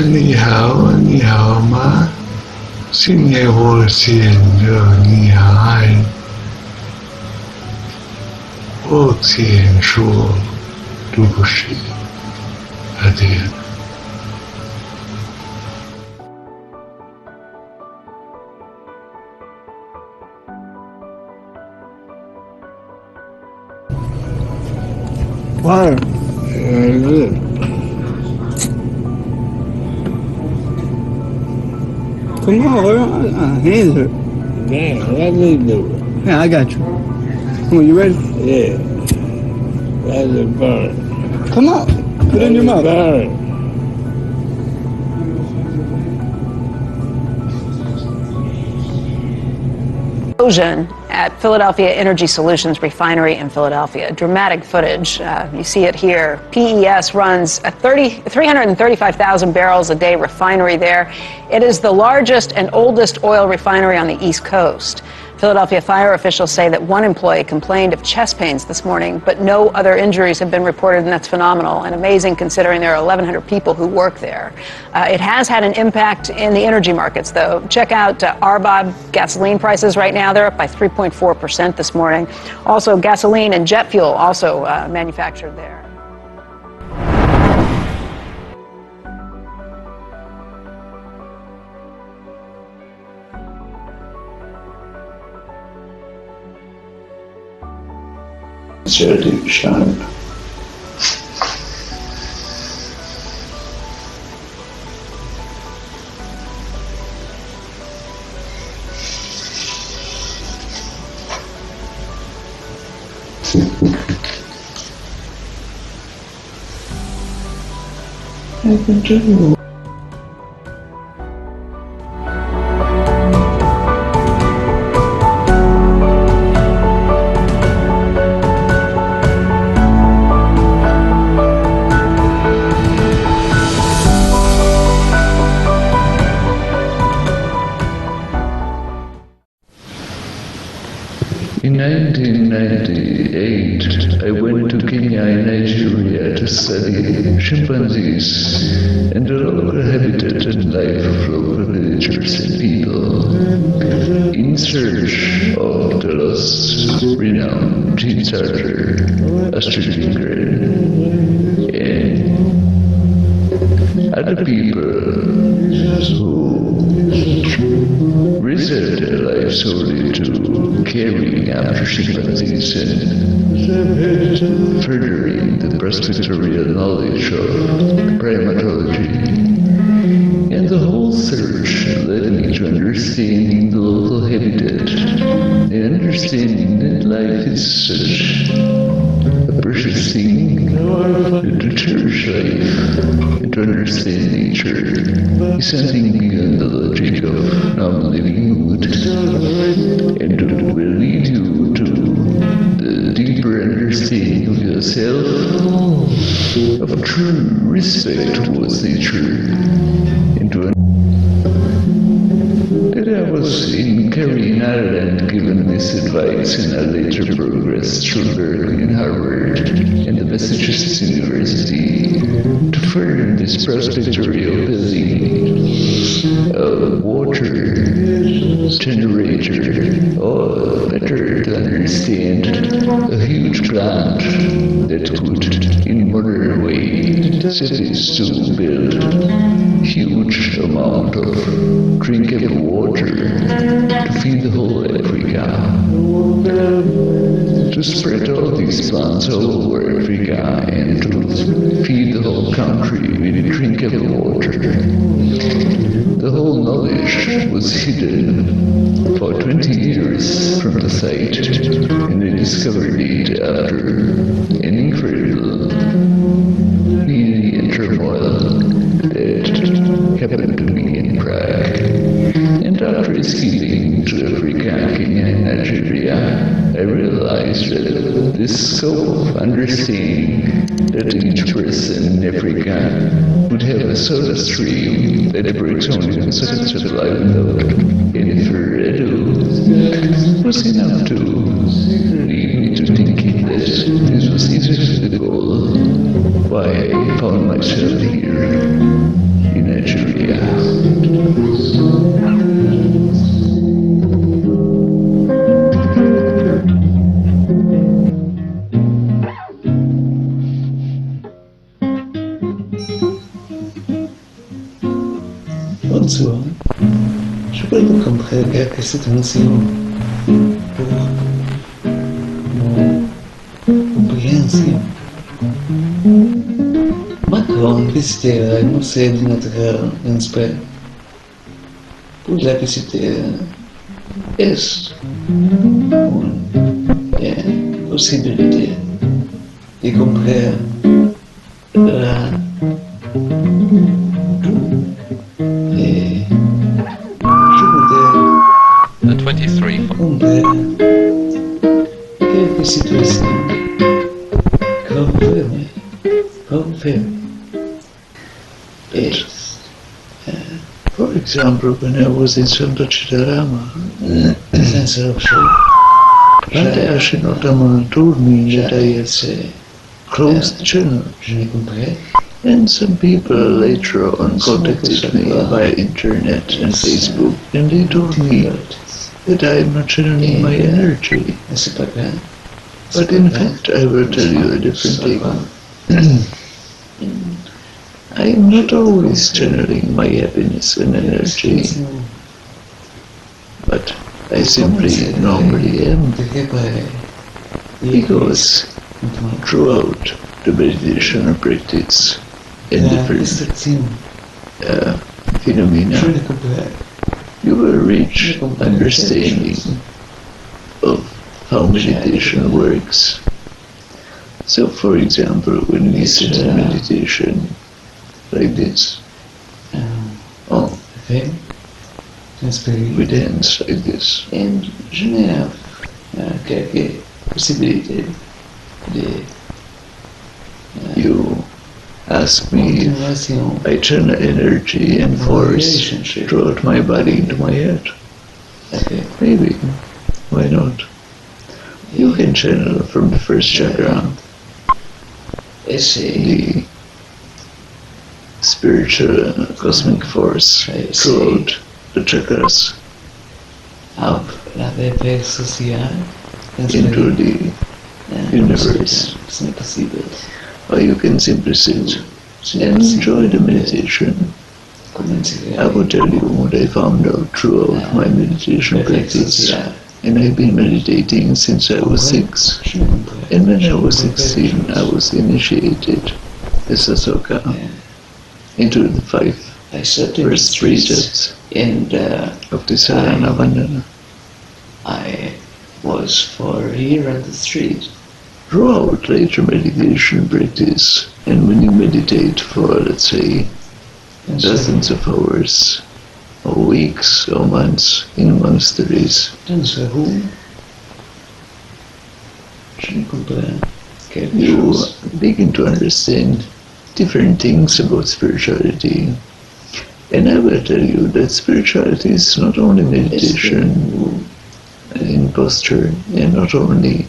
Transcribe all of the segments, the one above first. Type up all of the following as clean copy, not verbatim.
你好，你好吗？新年我先热你爱，我先说都是阿爹。Water. Come on, my hands hurt. Man, let me do it. Yeah, I got you. Come on, you ready? Yeah. Let it burn. Come on, put it in your mouth. Burn. Explosion at Philadelphia Energy Solutions refinery in Philadelphia. Dramatic footage. You see it here. PES runs a 335,000 barrels a day refinery there. It is the largest and oldest oil refinery on the East Coast. Philadelphia fire officials say that one employee complained of chest pains this morning, but no other injuries have been reported, and that's phenomenal and amazing considering there are 1,100 people who work there. It has had an impact in the energy markets, though. Check out RBOB gasoline prices right now. They're up by 3.4% this morning. Also, gasoline and jet fuel also manufactured there. Dirty shine. I can do. In 1998, I went to Kenya and Nigeria to study chimpanzees and the local habitat and life of local villagers and people, in search of the lost, renowned teen soldier, Astrid Lindgren, and other people who reserve their lives solely to carrying after chimpanzees and furthering the prospectorial knowledge of primatology. And the whole search led me to understanding the local habitat and understanding that life is such a precious thing, that to cherish life and to understand nature is something beyond the logic of normal living mood, and will lead you to the deeper understanding of yourself, of true respect towards nature, and to that I was in Kerry in Ireland given this advice, and I later progressed through Berkeley and Harvard and the Massachusetts University to further this prospectorial building of water generator, or better to understand, a huge plant that could, in modern way, cities to build huge amount of drinkable water to feed the whole Africa, to spread all these plants all over Africa and to feed the whole country with drinkable water. The whole knowledge was hidden for 20 years from the site, and they discovered it after an incredible media turmoil that happened to me in Prague. And after escaping to Africa, Kenya, and Nigeria, I realized that this scope of understanding that each person in Africa would have a soda stream that breaks only on second supply without any further ado was enough to lead me to thinking that this was easily the goal why I found myself here in Nigeria. Entonces, je puedo comprender que cette émotion pour mon compréhension. Macron visitera el Museo de Natural en Spain. Pour la visiter es una posibilidad de comprender la The 23 comprendre quelques situations confirmées. For example, when I was in Santa Citarama, Senza option. Plantashi Notamana told me that I had closed the channel, Je n'ai compris. and some people later on contacted me via internet and Facebook, and they told me that I am not channeling my energy. Mais c'est pas grave. But in fact, I will tell you a different thing. I am not always channeling my happiness and energy, but I simply normally am, because throughout the meditation practice and different phenomena, you will reach understanding of how meditation works. So, for example, when we sit in meditation like this, we dance like this, And je n'ai quelques possibilités de you ask me if continuation. I channel energy and force throughout my body into my head. Okay. Maybe. Why not? You can channel from the first chakra, Essayer the spiritual cosmic force throughout the chakras up la paix sociale into the universe. Ce n'est possible. Or you can simply sit and enjoy the meditation. I will tell you what I found out throughout my meditation practice. And I've been meditating since I was 6. And when I was 16, I was initiated as a soka into the 5 first precepts And of the Sarana Vandana. I was for here on the street. Throughout later meditation practice, and when you meditate for, let's say, dozens of hours, or weeks, or months in monasteries, Dans ce room, je ne comprends quelque you chose. begin to understand different things about spirituality. And I will tell you that spirituality is not only meditation in posture, and not only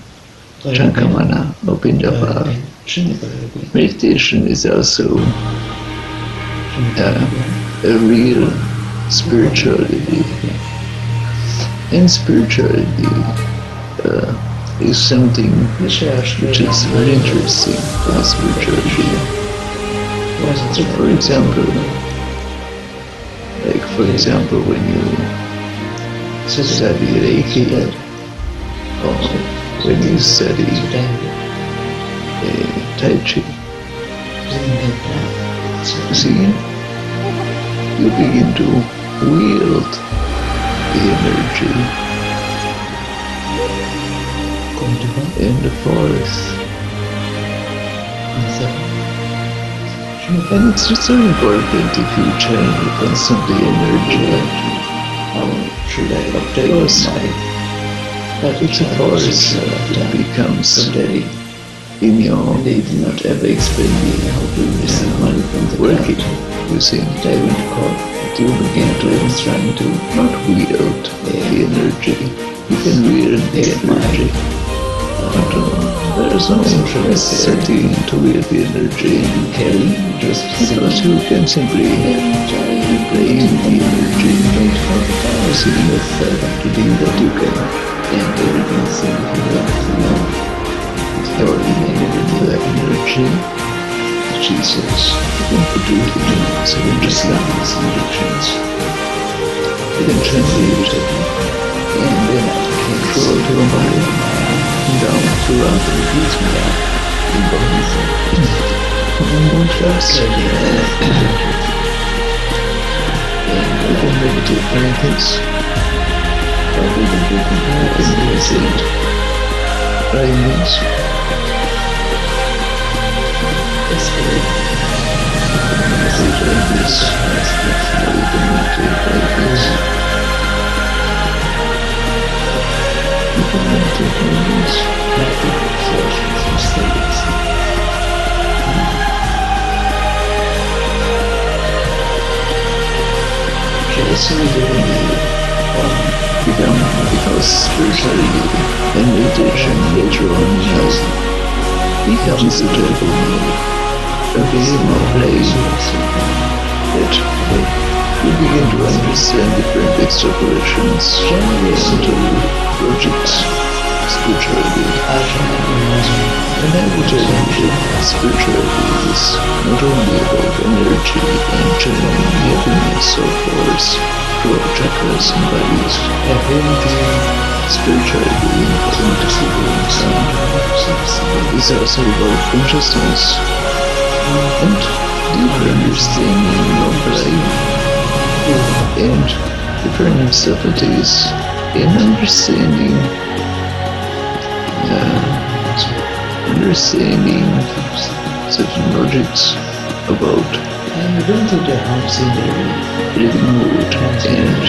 Chankamana or Pindapa. Je n'ai pas compris. Meditation is also a real spirituality. And spirituality is something which is very interesting in spirituality. So for example, when you study Reiki, or when you study Tai Chi, see, you begin to wield the energy in the forest. And it's just so important if you channel constantly energy. How should I update Because but it's a force that becomes steady. in your They did not ever explain me how to receive money from the working, country. you see. I went to court. You begin to trying to not wield the energy. You can wield the energy. But there is no necessity to wield the energy. carry just Because you can simply play the energy. You see, to think that you can and everything seemed to love, thoroughly manipulate the energy. Jesus, you can put it in so interesting Islam's injections. can transmute and then control your body down throughout the repeats me out in bones. One fast and you can meditate practice. You can meditate practice. That's good. Meditate like this. You can meditate like this. You can meditate like this. Because spirituality and meditation later on becomes a total mode, a game of play that you begin to understand different extrapolations into projects, spirituality. And I would tell you that spirituality is not only about energy and channeling happiness or force through our chakras and bodies. Spirituality and sound is also about consciousness and deeper understanding of life and different subtleties in understanding certain logics about living mood and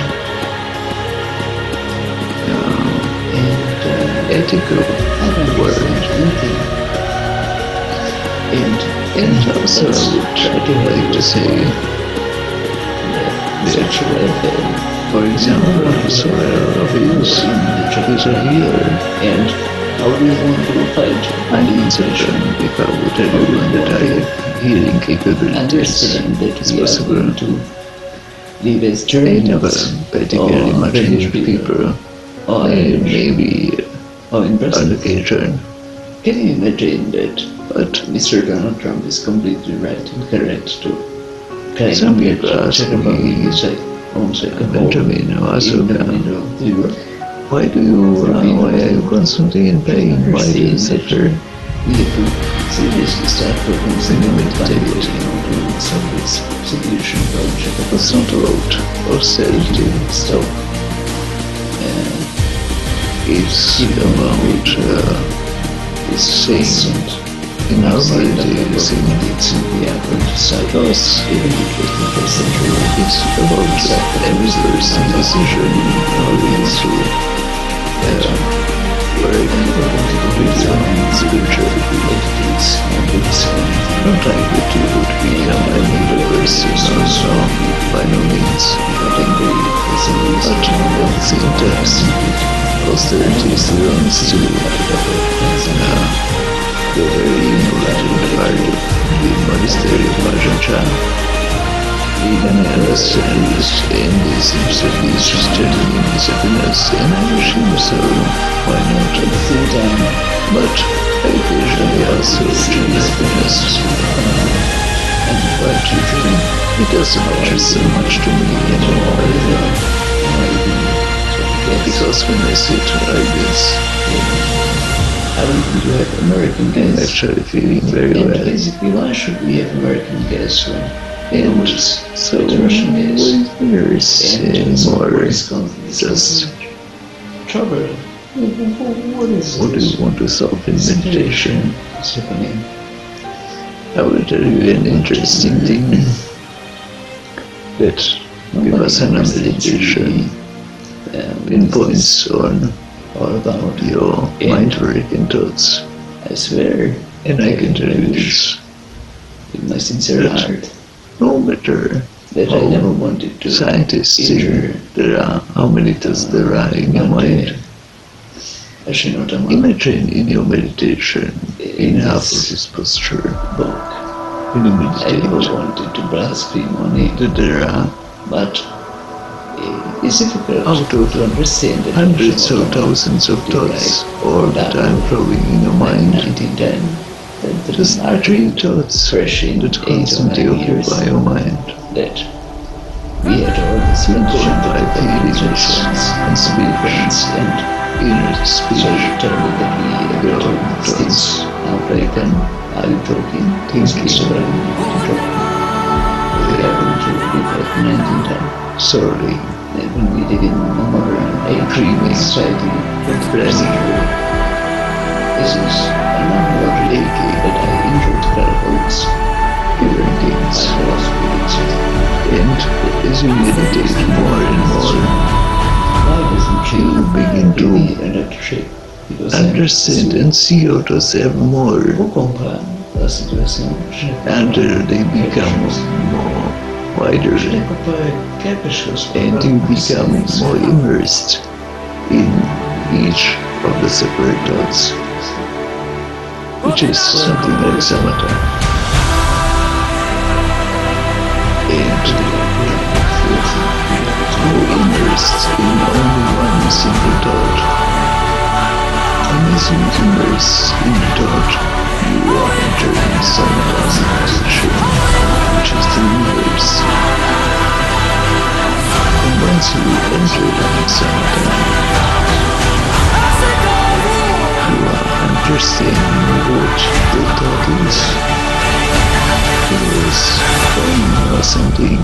ethical work. And also I would like to say that, for example, Solar is a healer, and how do you want to fight? And in session, if I would tell you that I have healing capabilities, it's possible to live as journey of particularly imagined people, or maybe on occasion. Can you imagine that? But Mr. Donald Trump is completely right and correct to claim some people ask me, Benjamin, why are you constantly in pain? Why do you suffer? We have to seriously start focusing on meditation to solve this solution project. It's not about austerity, stop. It's about saying in our mind, saying it's in the average because even the 21st century is about every person's decision how we to work with spirituality. Not like that you would become another person or so, by no means, but at the same time, austerity belongs to the very important part of the monastery of Ajahn. We can understand this and this absolutely strengthening his happiness, and I wish him so, why not at the same time, but I occasionally also achieve happiness. But it doesn't matter so much to me anymore, because when I sit like this, I want to have American guests. I'm actually feeling very well. Basically, why should we have American guests when and so Russian is anymore? Just trouble. What do you want to solve in meditation? What's happening? I will tell you an interesting thing. That Vipassana meditation pinpoints on all about your mind work and thoughts. I swear, and I can tell you this with my sincere heart. No matter that I never wanted to scientists think there are how many thoughts there are in your mind. Imagine in your meditation, in half of this posture, when you meditate, I never wanted to blaspheme on it that there are, but it's difficult to understand that hundreds of thousands of thoughts all the time flowing in your mind. Just 3 thoughts that constantly occupy your mind. That we had all informed by feelings and speech, and inner so speech, tell me that we your are own talking thoughts, states. Now, right then, are you talking? thinking, So, we are going to live at 1910. sorry, When we live in a modern age, dreaming, society, planning, this is a non-word lately, but I enjoyed Clara Holt's different things. And as you meditate more and more, Why doesn't she you begin give me to an electric? Because understand and see yourself more, Pour comprendre la situation, je and they become more wider, je n'ai pas quelque chose pour and you become more immersed in each of the separate thoughts, which is something like samatha. And more immersed in only one single thought. And as you immerse in the thought, you are entering samatha meditation, which is the universe. And once you enter samatha, you are understanding what the thought is. It was forming or something,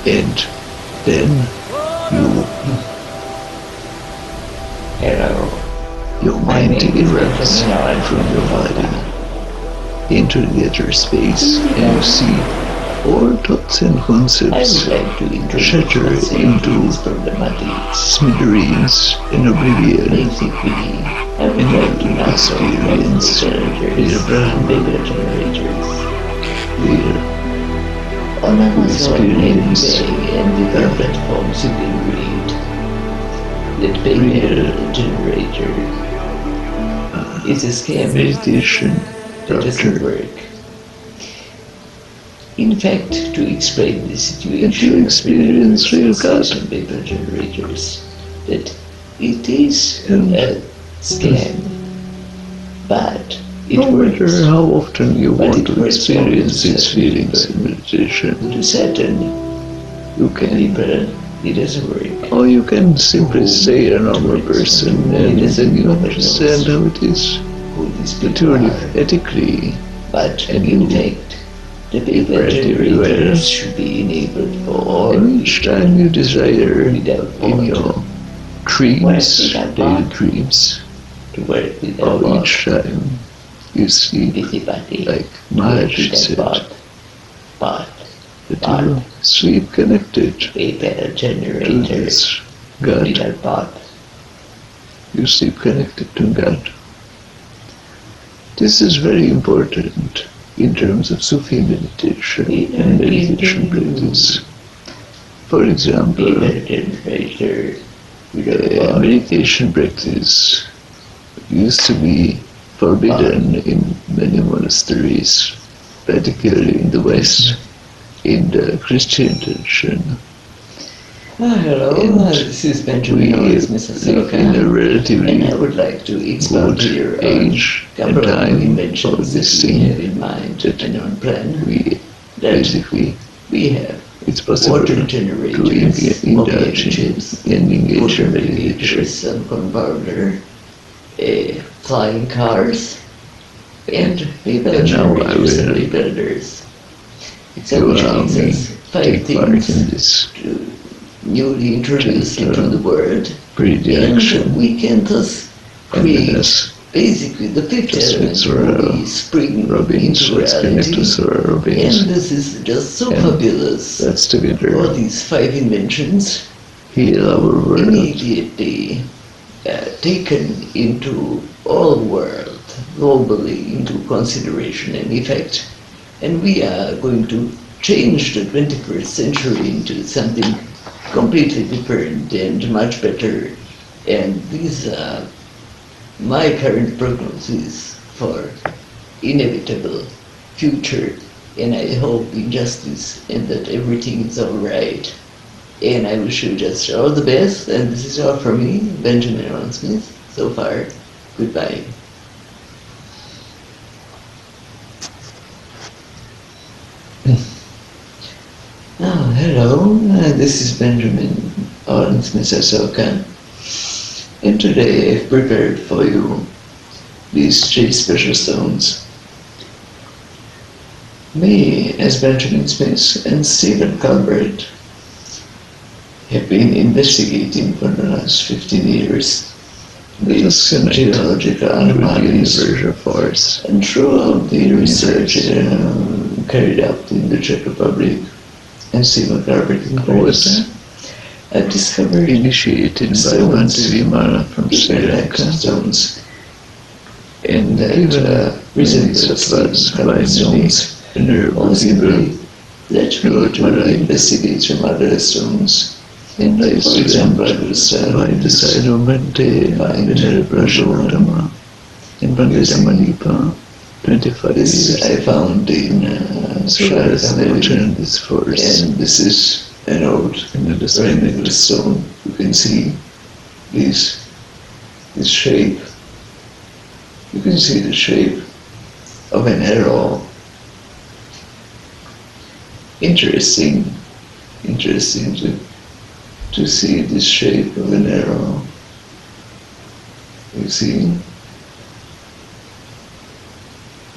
and then your mind erupts from your body into the other space, and you see all thoughts and I concepts would like to introduce shatter into problematics. smithereens in oblivion, Basically, I would and like to you now experience the Brahma, bigger generators. where On Amazon and experience eBay and different platforms you can read that bigger generator is a scam meditation that doesn't doctor. work. In fact, to explain the And situation you experience real God. and paper generators, that it is And a scam, but it no works. matter how often you But want it to works experience for these feelings in meditation, To certain you can, people, it doesn't work. or you can simply stay a normal person, and then you understand how it is. Who these But people you live are. ethically, But and in you fact, the paper spread everywhere. generators should be enabled for all and each time you desire without in bot your dreams, without daily bot. dreams, to work without or bot. each time you sleep, Busybody. like To work Maharaj without said, bot. Bot. that you sleep connected Paper to generator this God. without bot. You sleep connected to God. This is very important in terms of Sufi meditation and meditation practice. For example, Paper generator without bot. meditation practice used to be forbidden in many monasteries, particularly in the West, in the Christian tradition. Hello, And this is We Benjamin Owens, Mr. live in a Soroka, relatively and I would like to expound good here on age a and couple of time inventions of this that we thing have in mind that and on plan. we That basically, we have it's possible water to generators, indulge in chips, and engage water in meditation. meditators, and compounder, flying cars, and paper And now I generators and will rebuilders. So You which allow means me us to five take part in things this newly introduced into the world. predilection. And we can thus And create as basically the fifth just element with will be spring Robbins, into let's connect reality. to Sora And Robbins. this is just so And fabulous. That's All together these five inventions heal our world. immediately taken into all world, globally into consideration and effect. And we are going to change the 21st century into something completely different and much better. And these are my current prognosis for inevitable future. And I hope in justice and that everything is all right. And I wish you just all the best. And this is all from me, Benjamin Ron Smith. So far, goodbye. Oh, hello. Hello, this is Benjamin Owens Misasoka, and today I've prepared for you these 3 special stones. Me, as Benjamin Smith and Stephen Colbert, have been investigating for the last 15 years these geological anomalies, and throughout the research carried out in the Czech Republic and Stephen Colbert in Croatia, I've discovered initiated by Vimala from Sri Lanka, stones and that resembles by stones. Venerable Possibly, let me Lord Marai investigate some other stones. And I for example, I will by start the side of Bhante Venerable Gautama in Bhante 25 this years. I found in Let's now Sharad, turn this force and this is an old into the triangular stone. You can see this shape. You can see the shape of an arrow. Interesting to see this shape of an arrow. You see?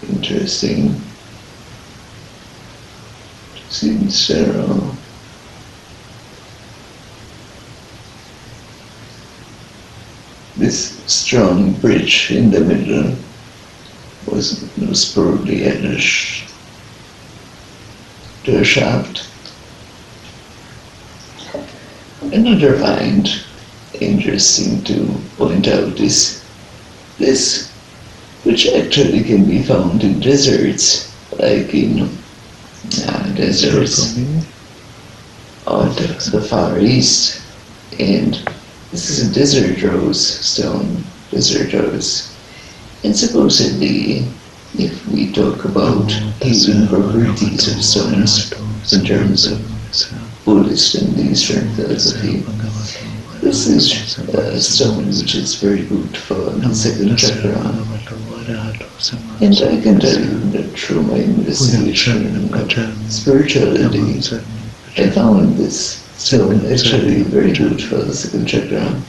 Interesting to see this arrow. This strong bridge in the middle was probably attached to a shaft. Another find interesting to point out is this, which actually can be found in deserts, like in deserts of the Far East. And this is a desert rose stone, desert rose. And supposedly, if we talk about healing properties of stones in terms of Buddhist and Eastern philosophy, this is a stone which is very good for the second chakra. And I can tell you that through my investigation of spirituality, I found this stone actually very good for the second chakra.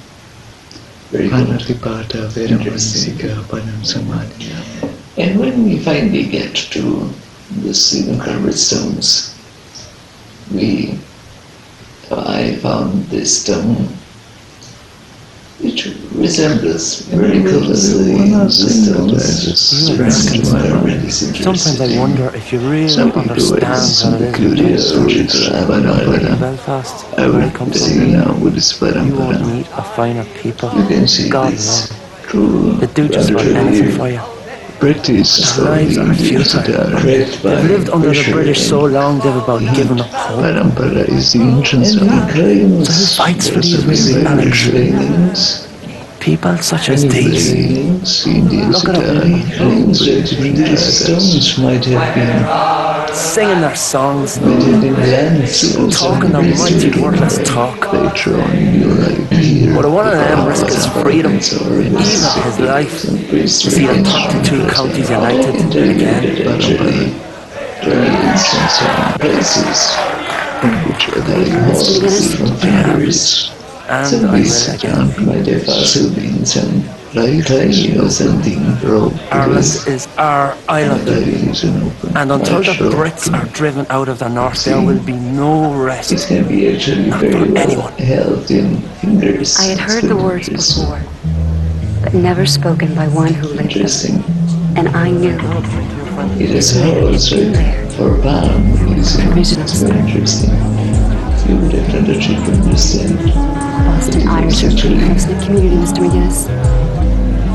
Very good. Interesting. And when we finally get to the Stephen Colbert stones, I found this stone which resembles very closely the stones present in my medicine. Sometimes I wonder if you really Some people understand what it is in Belfast, where I come from. with this You won't meet a finer people. You can see God this alone. They do just about anything for you. practice Their lives are futile. They've lived under the British so long they've about given up hope. Parampara is the ancient So who fights for these mystery Alex? People such as these. Look at them. These stones might have been Singing their songs, lands, talking their mighty worthless talk. later on in your life here. But one of them risked his freedom, even his life, to see the 32 counties united again. places Which are the from Paris. And I will again. Might have also been some life clay or something. Ireland is our island. is an open And until the martial Brits are driven out of the north, there will be no It rest. can be actually Not very for well anyone. held in fingers. I had heard the words before, but never spoken by one who lived them. Interesting. And I knew It is also for palm using Provisionals. very interesting. You would have done the trick to understand. Boston Irish are a pretty close-knit community, Mr. McGinnis.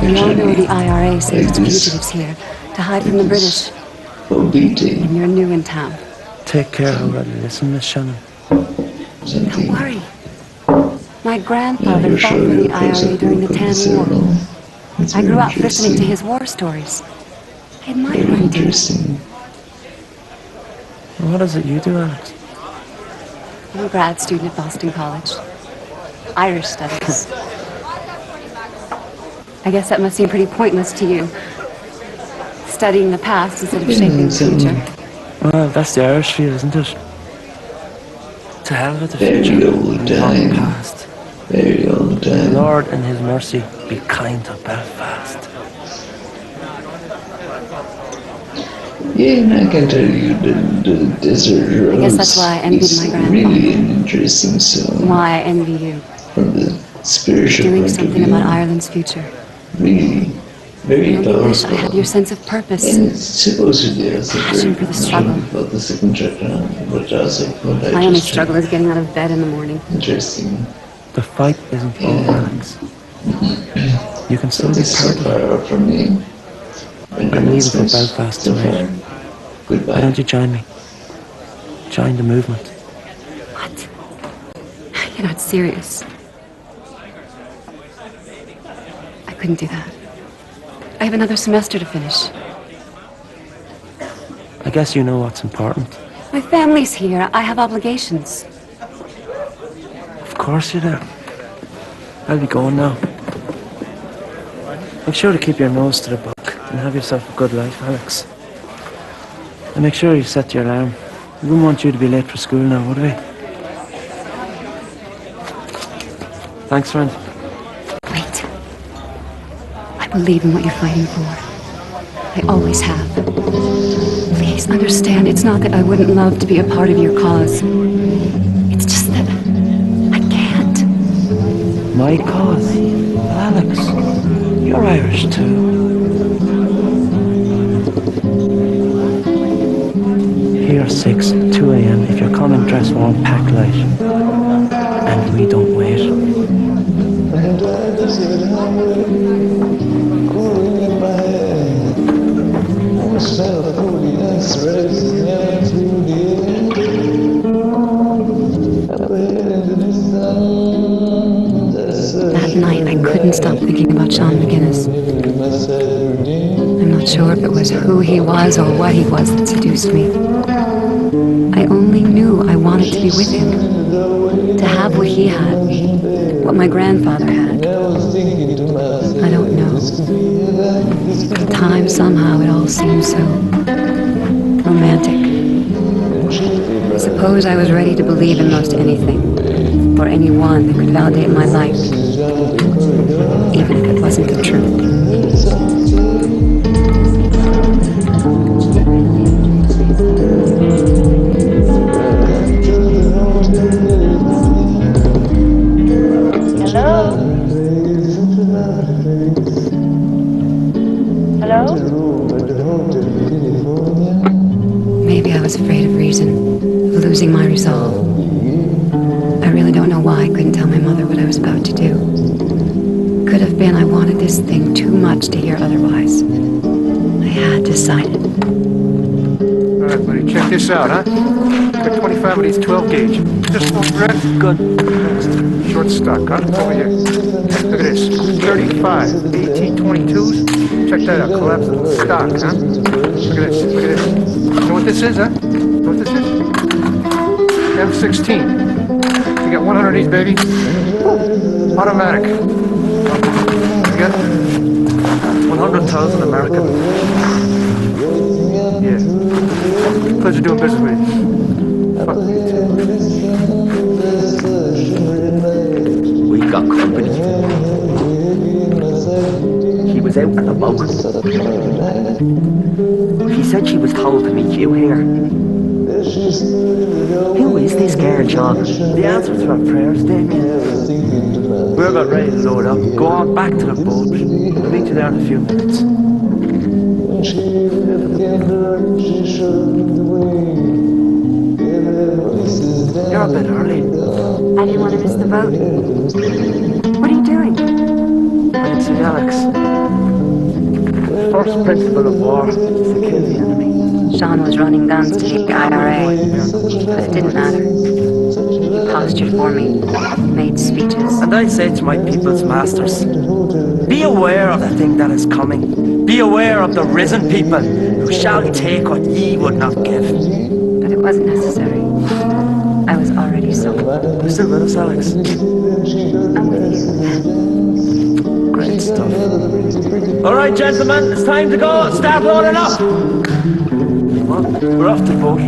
We all know the IRA sends fugitives here to hide from the British, For beating and you're new in town. Take care how I listen, Miss Shannon. Don't something. worry. My grandfather You're fought sure for you're the IRA during the Tan War. It's I very grew up listening to interesting. his war stories. I admire Very what he did. interesting. What is it you do, Alex? I'm a grad student at Boston College. Irish studies. I guess that must seem pretty pointless to you. Studying the past instead of shaping the future. Well, that's the Irish feel, isn't it? To hell with the very future old and the time, past. very old The time. Lord in his mercy be kind to Belfast. Yeah, and I can tell you the desert I rose guess that's why I envied is my grandfather. really an interesting song Why I envy you. from the spiritual Doing point of something view. about Ireland's future. Really, very I only wish I powerful. had your sense of purpose. And it's supposedly also Passion very for the struggle. before the second shutdown, but also what I My only just struggle is getting out of bed in the morning. interesting. The fight isn't over, Alex. You can still be It's so part of it. far out from me. I'm leaving for Belfast so tonight. far. Goodbye. Why don't you join me? Join the movement. What? You're not serious. I couldn't do that. I have another semester to finish. I guess you know what's important. My family's here. I have obligations. Of course you do. I'll be going now. Make sure to keep your nose to the book and have yourself a good life, Alex. And make sure you set your alarm. We wouldn't want you to be late for school now, would we? Thanks, friend. Wait. I believe in what you're fighting for. I always have. Please understand, it's not that I wouldn't love to be a part of your cause. It's just that I can't. My cause? Alex, you're Irish too. Here 6, 2 a.m. If you're coming, dress warm, pack light. And we don't wait. That night, I couldn't stop thinking about Sean McGuinness. I'm not sure if it was who he was or what he was that seduced me. I only knew I wanted to be with him. To have what he had. What my grandfather had. I don't know. At the time, somehow, it all seemed so romantic. I suppose I was ready to believe in most anything. Or anyone that could validate my life. Even if it wasn't the truth. Maybe I was afraid of reason, of losing my resolve. I really don't know why I couldn't tell my mother what I was about to do. Could have been I wanted this thing too much to hear otherwise. I had decided. All right, buddy, check this out, huh? Got 25 of these 12 gauge. Just one red. Good. Short stock, huh? Over here. Look at this. 35 1822s. Check that out. Collapsible stock, huh? Look at this. Look at this. You know what this is, huh? You know what this is? M16. You got 100 of these, baby. Automatic. You got 100,000 American. Yeah. Pleasure doing business with you. Fuck you too. We got company. He was out and about. He said she was told to meet you here. Who is this girl, John? The answer to our prayers, Damien. We're about ready to load up. Go on back to the boat. We'll meet you there in a few minutes. You're a bit early. I didn't want to miss the boat. What are you doing? I can see Alex. First principle of war is to kill the enemy. Sean was running guns to the IRA, but it didn't matter. He postured for me, made speeches. And I say to my people's masters, be aware of the thing that is coming. Be aware of the risen people who shall take what ye would not give. But it wasn't necessary. I was already sold. You still with us, Alex? I'm with you. Great stuff. All right, gentlemen, it's time to go. Start loading up. Well, we're off to the boat.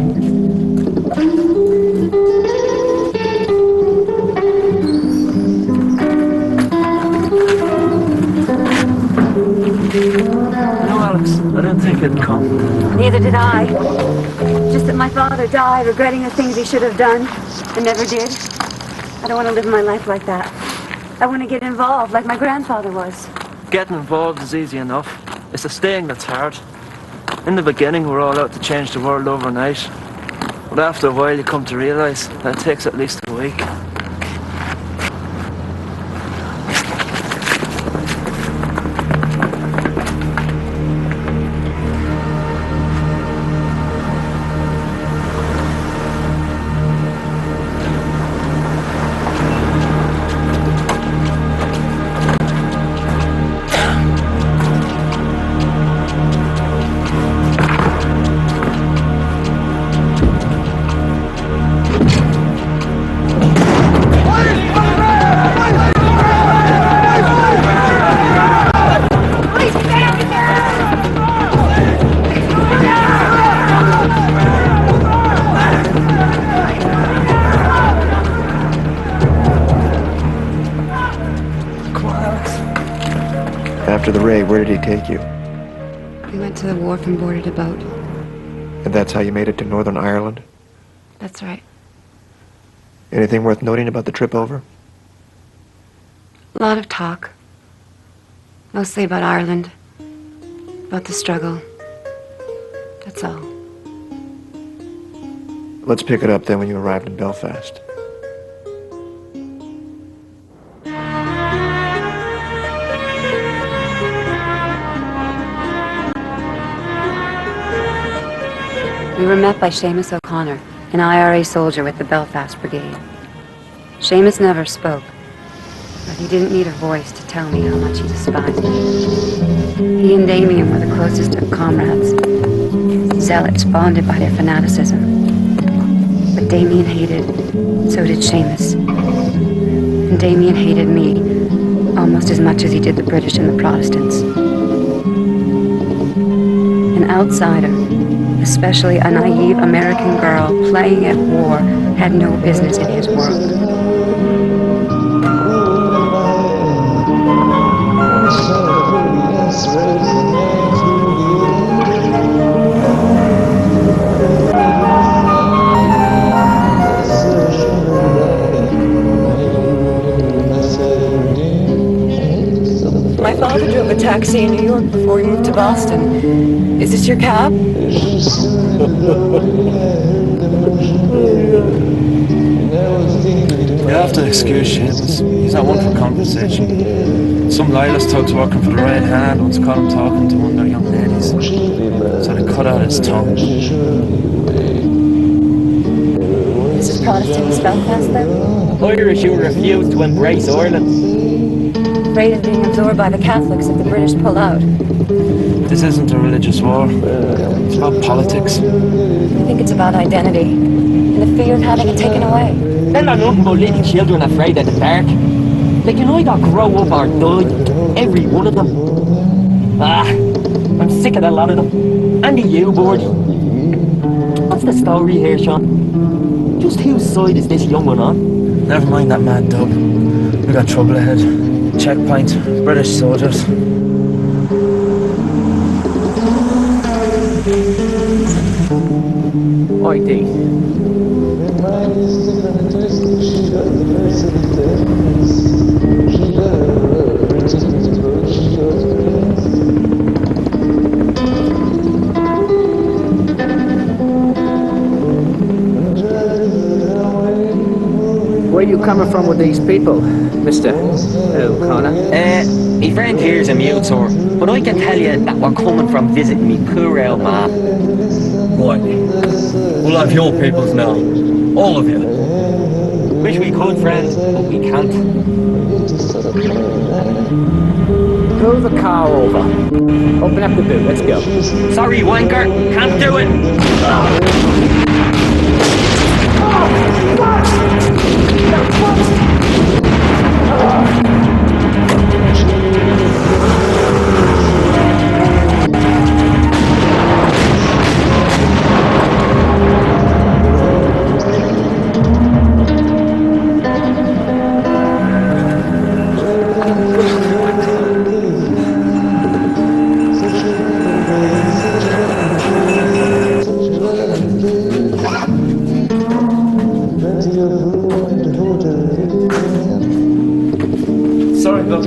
grandfather die regretting the things he should have done and never did. I don't want to live my life like that. I want to get involved like my grandfather was. Getting involved is easy enough. It's the staying that's hard. In the beginning, we're all out to change the world overnight. But after a while, you come to realise that it takes at least a week. After the raid, where did he take you? We went to the wharf and boarded a boat. And that's how you made it to Northern Ireland? That's right. Anything worth noting about the trip over? A lot of talk. Mostly about Ireland. About the struggle. That's all. Let's pick it up then when you arrived in Belfast. We were met by Seamus O'Connor, an IRA soldier with the Belfast Brigade. Seamus never spoke, but he didn't need a voice to tell me how much he despised me. He and Damien were the closest of comrades, zealots bonded by their fanaticism. But Damien hated, so did Seamus. And Damien hated me almost as much as he did the British and the Protestants. An outsider, especially a naive American girl playing at war, had no business in his world. My father drove a taxi in New York before we moved to Boston. Is this your cab? You have to excuse Seamus. He's not one for conversation. Some loyalist thugs working for the Red Hand once caught him talking to one of their young ladies. So they cut out his tongue. This is Protestant East Belfast, then? Irish who refused to embrace Ireland. Afraid of being absorbed by the Catholics if the British pull out. This isn't a religious war. It's about politics. I think it's about identity and the fear of having it taken away. They're not nothing but little children afraid of the dark. Like, you either grow up or die. Every one of them. I'm sick of a lot of them. And the U-board. What's the story here, Sean? Just whose side is this young one on? Never mind that mad dub. We got trouble ahead. Checkpoint. British soldiers. ID. Where are you coming from with these people, Mr. O'Connor? My friend here's a mute, sir, but I can tell you that we're coming from visiting me poor old man. Right. We'll have your peoples now. All of you. Wish we could, friend, but we can't. Pull the car over. Open up the boot. Let's go. Sorry, wanker. Can't do it.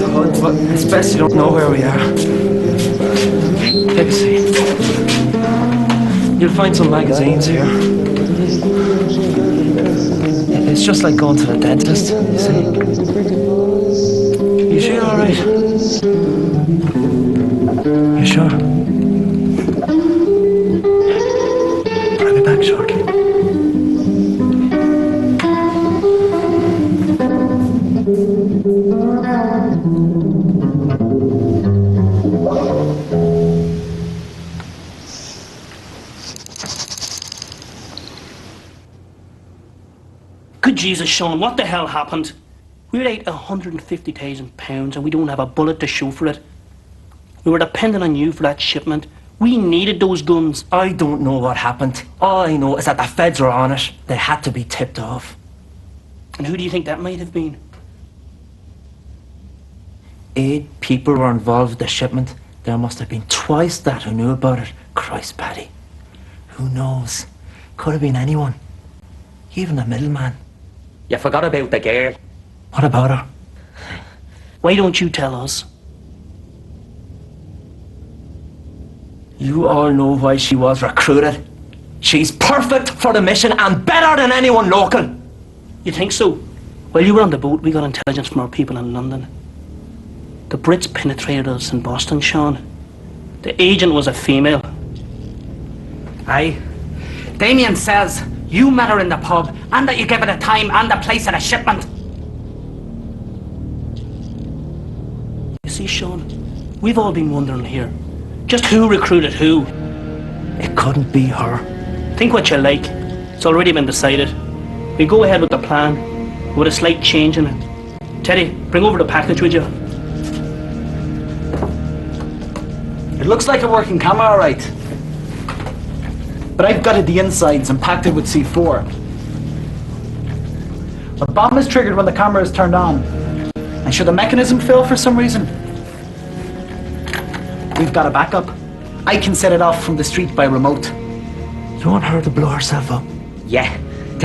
could, but it's best you don't know where we are. Take a seat. You'll find some magazines here. It's just like going to the dentist, you see. You feel all right? You sure? I'll be back shortly. Good Jesus, Sean, what the hell happened? We're out £150,000 and we don't have a bullet to show for it. We were dependent on you for that shipment. We needed those guns. I don't know what happened. All I know is that the feds were on it. They had to be tipped off. And who do you think that might have been? 8 people were involved with the shipment. There must have been twice that who knew about it. Christ, Paddy. Who knows? Could have been anyone. Even a middleman. You forgot about the girl. What about her? Why don't you tell us? You all know why she was recruited. She's perfect for the mission and better than anyone local. You think so? While you were on the boat, we got intelligence from our people in London. The Brits penetrated us in Boston, Sean. The agent was a female. Aye. Damien says you met her in the pub and that you gave her the time and the place of the shipment. You see, Sean, we've all been wondering here. Just who recruited who? It couldn't be her. Think what you like. It's already been decided. We go ahead with the plan, with a slight change in it. Teddy, bring over the package, would you? It looks like a working camera, all right. But I've gutted the insides and packed it with C4. The bomb is triggered when the camera is turned on. And should the mechanism fail for some reason, we've got a backup. I can set it off from the street by remote. You want her to blow herself up? Yeah,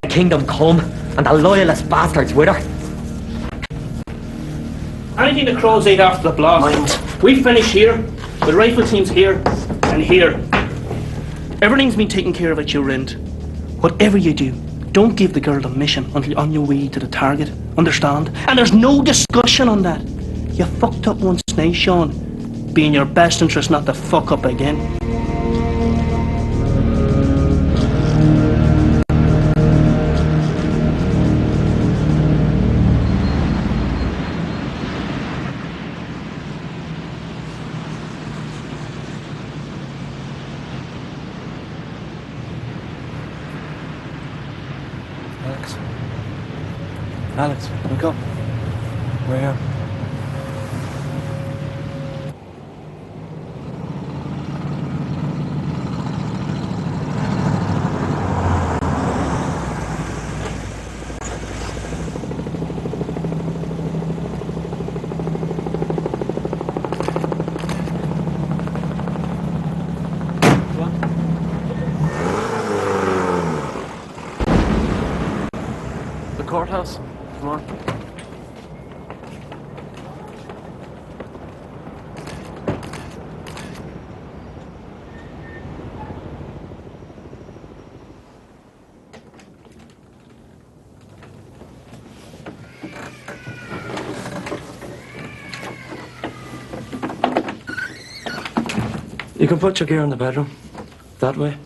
the kingdom come, and the loyalist bastards with her. Anything that crawls out after the blast. We finish here, with rifle teams here, and here. Everything's been taken care of at your end. Whatever you do, don't give the girl the mission until you're on your way to the target. Understand? And there's no discussion on that. You fucked up once now, Sean. Be in your best interest not to fuck up again. Alex, look up. We're here. The courthouse. Come on. You can put your gear in the bedroom. That way.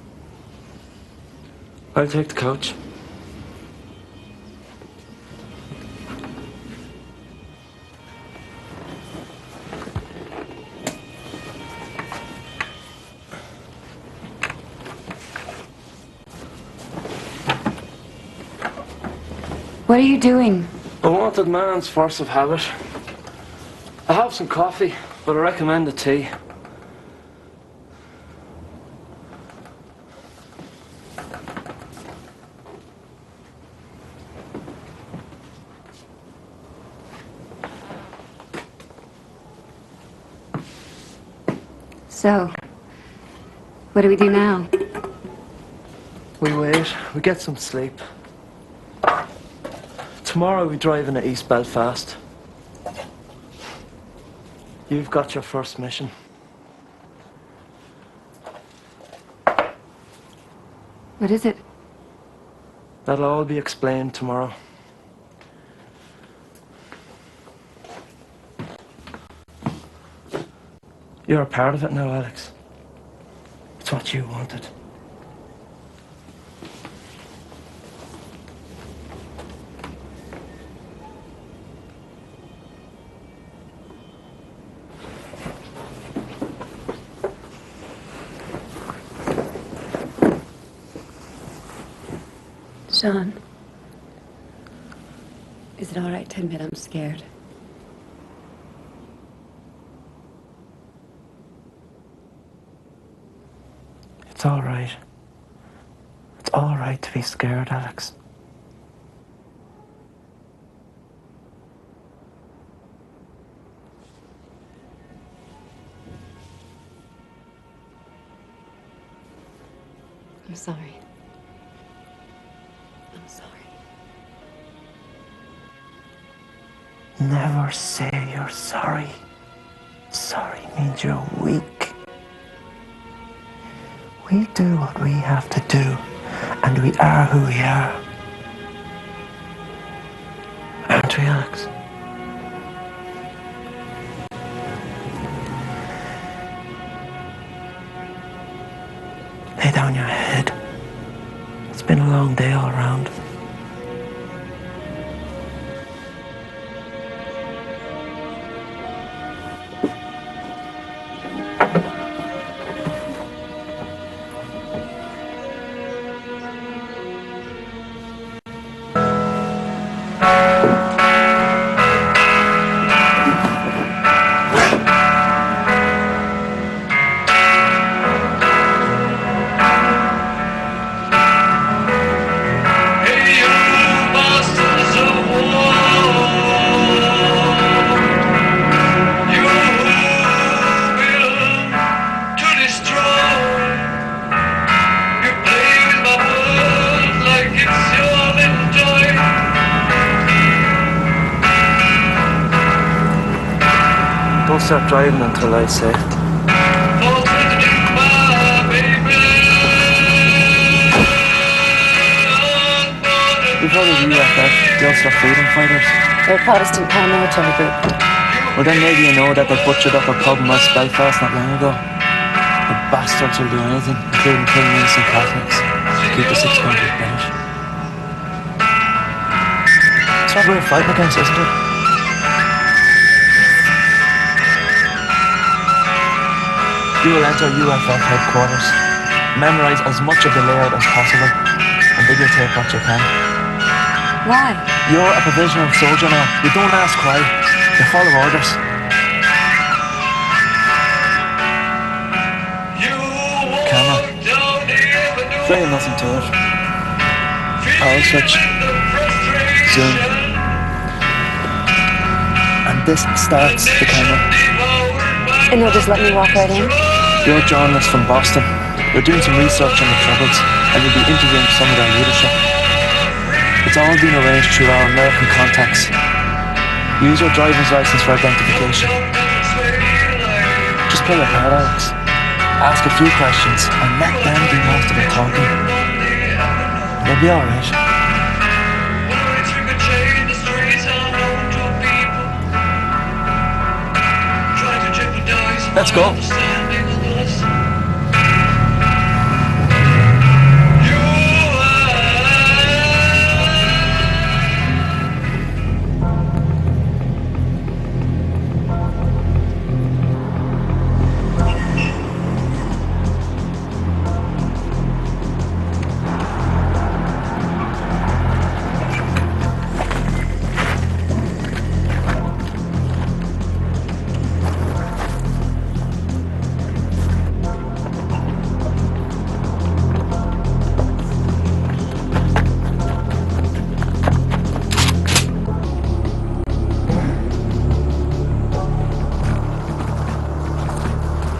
I'll take the couch. What are you doing? A wanted man's force of habit. I have some coffee, but I recommend the tea. So, what do we do now? We wait, we get some sleep. Tomorrow we drive into East Belfast. You've got your first mission. What is it? That'll all be explained tomorrow. You're a part of it now, Alex. It's what you wanted. Sean, is it all right to admit I'm scared? It's all right. It's all right to be scared, Alex. I'm sorry. I'm sorry. Never say you're sorry. Sorry means you're weak. We do what we have to do, and we are who we are. Aren't we, Alex? Lay down your head. It's been a long day all around. Don't start driving until I say. You've heard of UFF, the Ulster Freedom Fighters? They're a Protestant paramilitary group. Well, then maybe you know that they butchered up a pub in West Belfast not long ago. The bastards will do anything, including killing innocent Catholics, to keep the 6-country bench. It's what we're fighting against, isn't it? You will enter UFF headquarters, memorise as much of the layout as possible, and then you'll take what you can. Why? You're a provisional soldier now. You don't ask why. You follow orders. Camera. Very nothing to it. Power switch. Zoom. And this starts the camera. And they'll just let me walk right in? You're a journalist from Boston. You're doing some research on the Troubles, and you'll be interviewing some of their leadership. It's all been arranged through our American contacts. Use your driver's license for identification. Just play your part, Alex. Ask a few questions, and let them do most of the talking. They'll be alright. Let's go.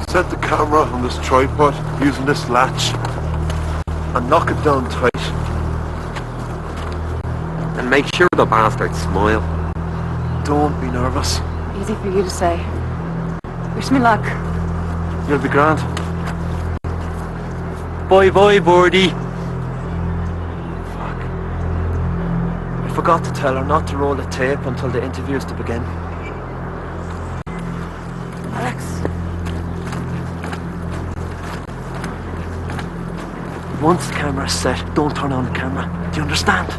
Set the camera on this tripod using this latch and knock it down tight. And make sure the bastards smile. Don't be nervous. Easy for you to say. Wish me luck. You'll be grand. Bye-bye, birdie. I forgot to tell her not to roll the tape until the interview's to begin. Alex. Once the camera's set, don't turn on the camera. Do you understand?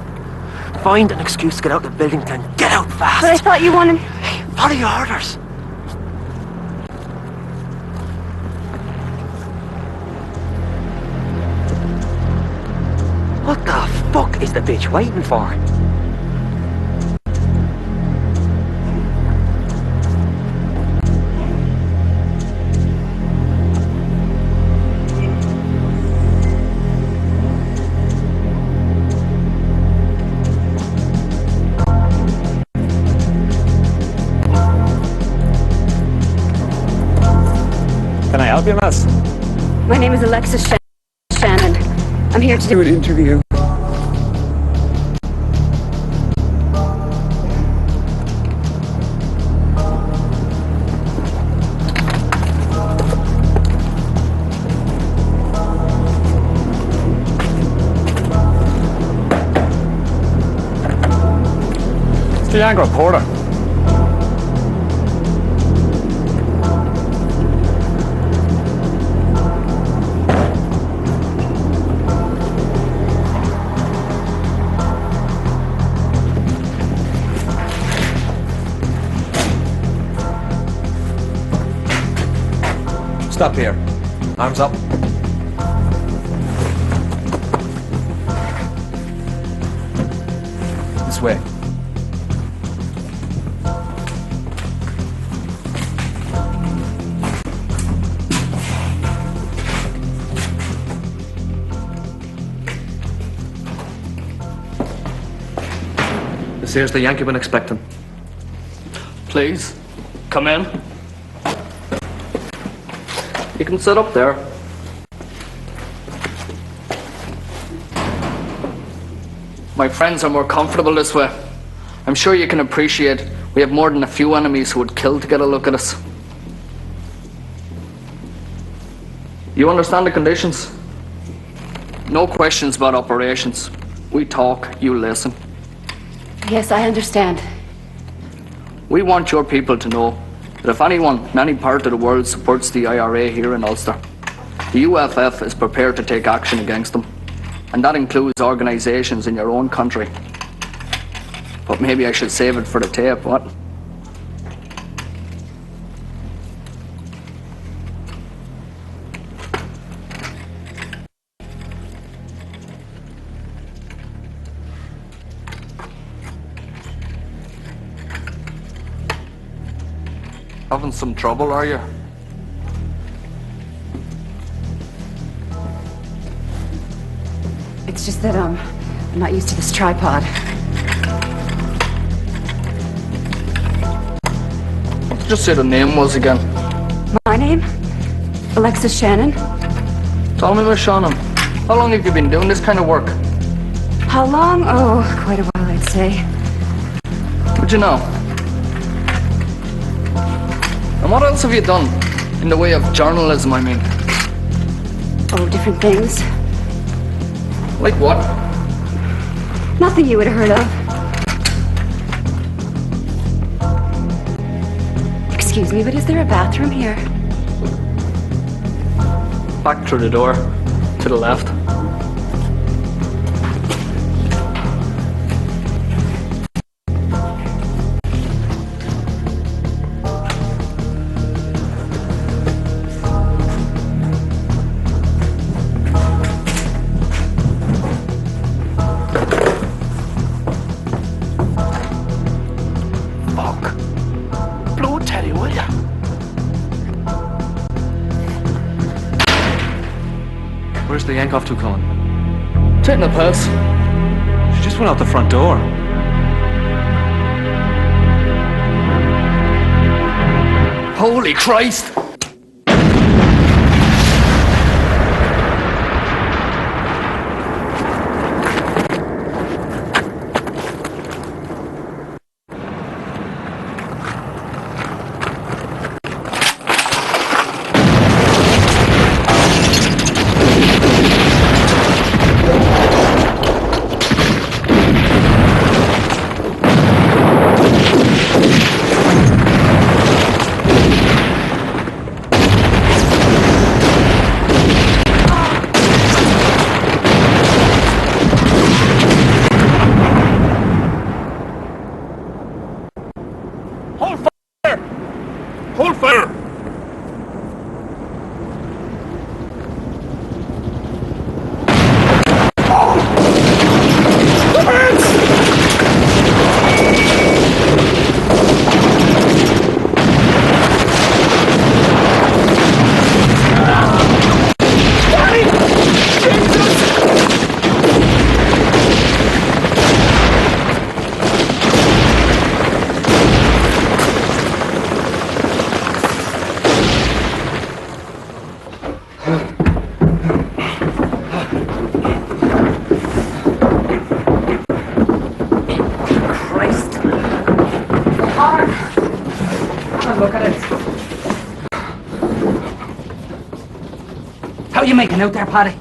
Find an excuse to get out of the building, then get out fast. But I thought you wanted... Hey, follow your orders. What the fuck is the bitch waiting for? Can I help you, miss? My name is Alexis Shannon. I'm here to do an interview. It's the anchor reporter. Stop here. Arms up. This way. This here's the Yankee been expecting. Please, come in. You can sit up there. My friends are more comfortable this way. I'm sure you can appreciate we have more than a few enemies who would kill to get a look at us. You understand the conditions? No questions about operations. We talk, you listen. Yes, I understand. We want your people to know that if anyone in any part of the world supports the IRA here in Ulster, the UFF is prepared to take action against them. And that includes organisations in your own country. But maybe I should save it for the tape, what? Having some trouble, are you? It's just that, I'm not used to this tripod. What did you say the name was again? My name? Alexis Shannon. Tell me, Miss Shannon, how long have you been doing this kind of work? How long? Oh, quite a while, I'd say. Would you know? And what else have you done? In the way of journalism, I mean. Oh, different things. Like what? Nothing you would have heard of. Excuse me, but is there a bathroom here? Back through the door. To the left. Where's the yank off to, Colin? Taking a piss. She just went out the front door. Holy Christ! Hold fire! Look at it. How you making out there, Paddy?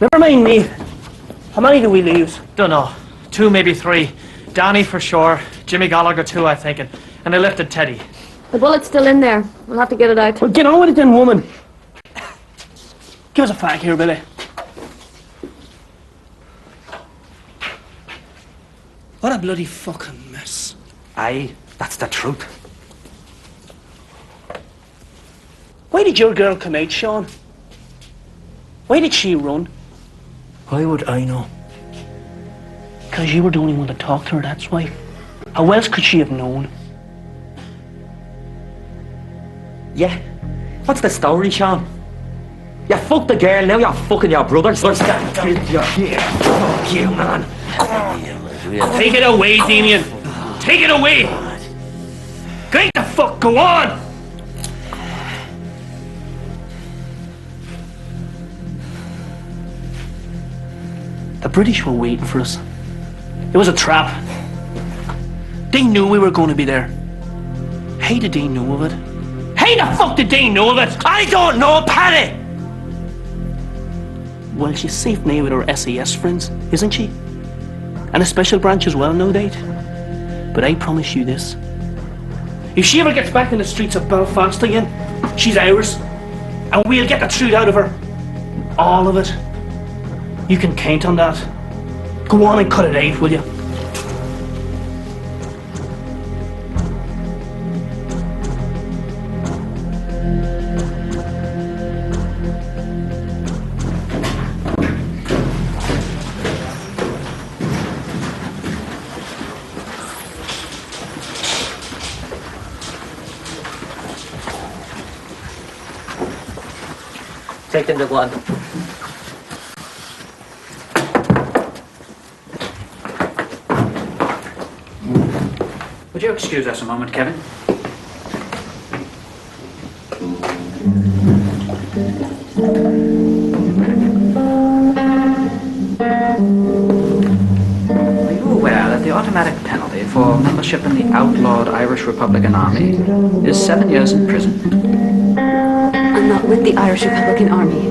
Never mind me. How many do we lose? Dunno. 2, maybe 3. Danny for sure. Jimmy Gallagher too, I think. And I lifted Teddy. The bullet's still in there. We'll have to get it out. Well, get on with it then, woman. Give us a fag here, Billy. What a bloody fucking mess. Aye, that's the truth. Why did your girl come out, Sean? Why did she run? Why would I know? Because you were the only one to talk to her, that's why. How else could she have known? Yeah. What's the story, Sean? You fucked the girl, now you're fucking your brothers. Fuck you, man. Take it away, Damien. Take it away. Get the fuck, go on. The British were waiting for us. It was a trap. They knew we were going to be there. How did they know of it? How the fuck did they know of it? I don't know, Paddy! Well, she's safe now with her SAS friends, isn't she? And a special branch as well, no doubt. But I promise you this. If she ever gets back in the streets of Belfast again, she's ours. And we'll get the truth out of her. All of it. You can count on that. Go on and cut it out, will you? Take them to one. Would you excuse us a moment, Kevin? Are you aware that the automatic penalty for membership in the outlawed Irish Republican Army is 7 years in prison? I'm not with the Irish Republican Army.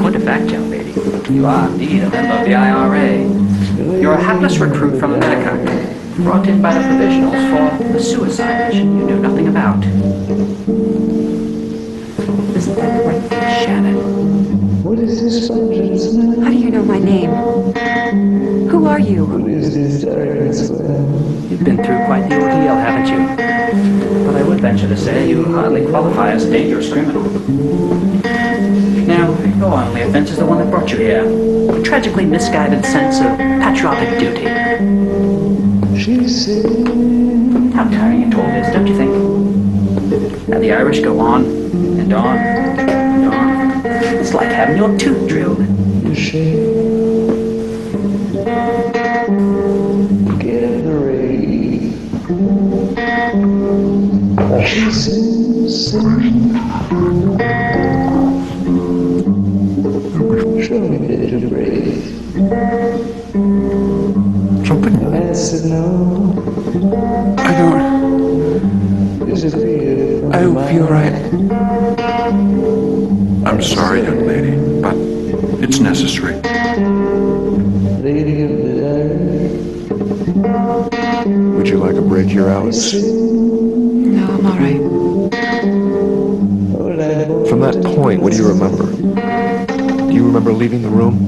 Point of fact, young lady. You are indeed a member of the IRA. You're a hapless recruit from America, brought in by the provisionals for a suicide mission you knew nothing about. Isn't that right, Shannon? What is this vengeance now? How do you know my name? Who are you? What is this darkness? You've been through quite the ordeal, haven't you? But I would venture to say you hardly qualify as a dangerous criminal. Now, your only offense is the one that brought you here. A tragically misguided sense of patriotic duty. How tiring it all is, don't you think? Now the Irish go on, and on, and on. It's like having your tooth drilled. Get ready. Show me that you're brave. Jumping? I said no. I don't. I hope you're right. I'm sorry, young lady, but it's necessary. Lady of the Would you like a break here, Alice? No, I'm all right. From that point, what do you remember? Do you remember leaving the room?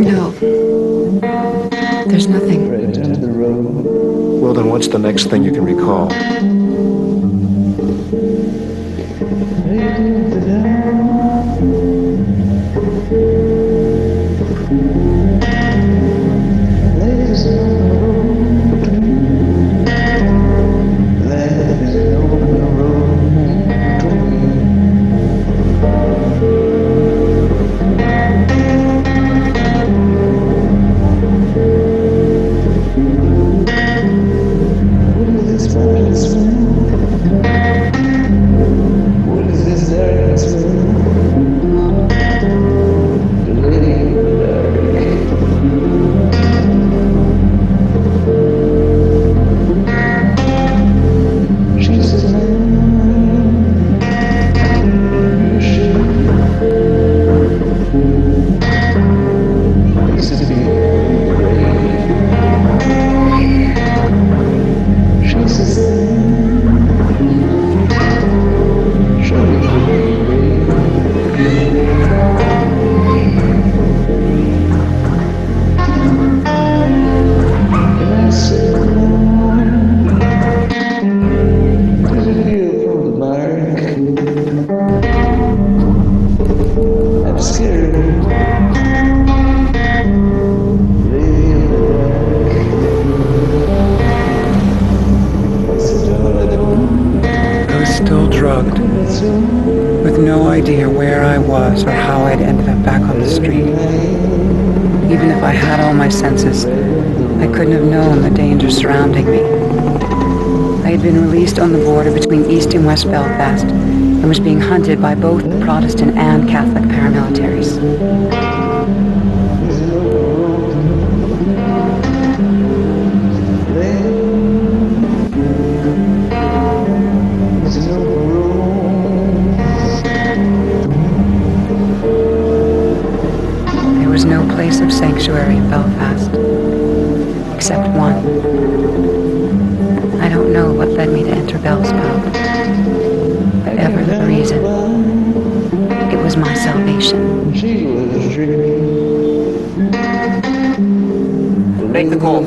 No. There's nothing. right down the road. Well, then what's the next thing you can recall? With no idea where I was or how I'd ended up back on the street. Even if I had all my senses, I couldn't have known the danger surrounding me. I had been released on the border between East and West Belfast and was being hunted by both Protestant and Catholic paramilitaries. There was no place of sanctuary in Belfast, except one. I don't know what led me to enter Bell's pub. Whatever the reason, it was my salvation. Make the call.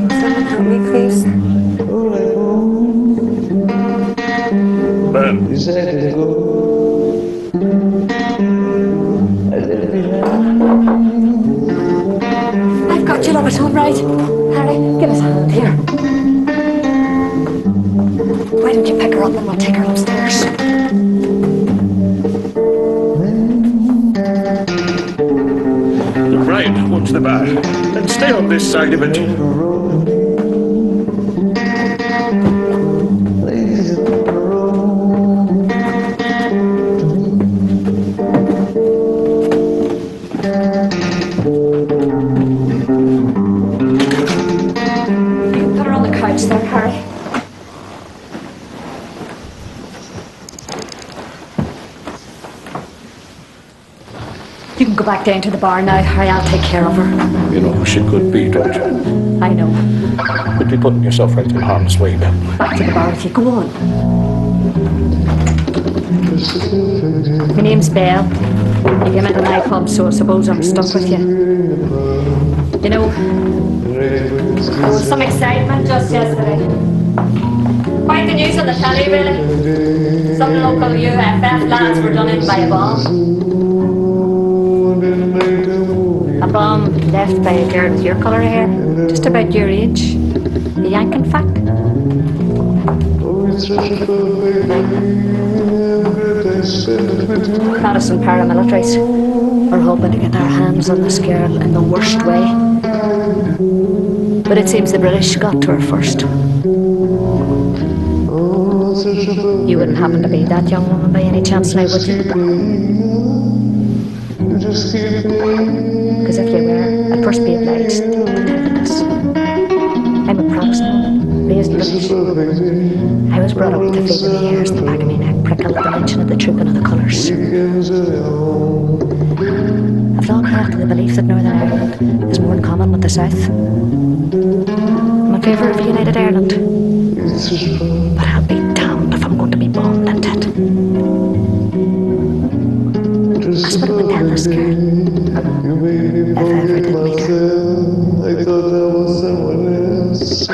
Someone help me, please. Ben. I've got you, love, it's all right. Harry, give us a hand here. Why don't you pick her up and we'll take her upstairs? Look right, watch the bar. And stay on this side of it. Put her on the couch there, Harry. You can go back down to the bar now, Harry. I'll take care of her. You know who she could be, don't you? I know. You'd be putting yourself right in harm's way, Ben. Back to the bar with you. Go on. My name's Belle. You came into my pub, so I suppose I'm stuck with you. You know, there was some excitement just yesterday. Quite the news on the telly, really. Some local UFF lads were done in by a bomb. A bomb left by a girl with your colour of hair, just about your age. A yank, in fact. Protestant paramilitaries are hoping to get their hands on this girl in the worst way. But it seems the British got to her first. You wouldn't happen to be that young woman by any chance now, would you? Because if you were, I'd first be obliged to tell you this. I'm a Protestant, raised British. I was brought up with the feeling the hairs in the back of my neck prickle at the mention of the trooping of the colours. I've long held to the belief that Northern Ireland is more in common with the South. I'm in favour of United Ireland. But I'll be damned if I'm going to be bombed and dead. That's what I've been telling us. Oscar. If I ever did meet her. I thought I was someone else.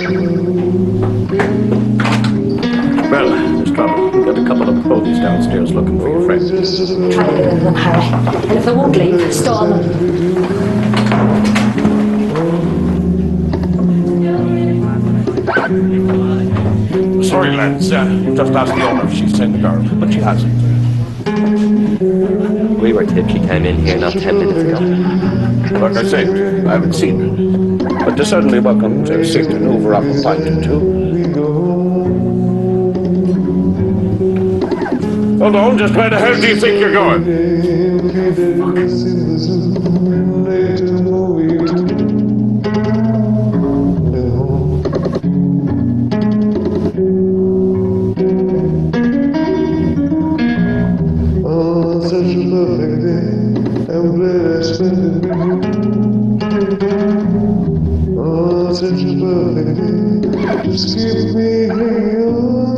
Well, there's trouble. We've got a couple of police downstairs looking for your friend. Try to get rid of them, Harry. And if they won't leave, stall them. Sorry, lads. Just asked the owner if she's seen the girl, but she hasn't. We were tipped she came in here not 10 minutes ago. Like I said, I haven't seen her. But they're certainly welcome to sit and over up a pint or two. Hold on, just where the hell do you think you're going? Such a perfect day, I'm glad I spent it with you. Oh, such a perfect day, just keep me hanging on.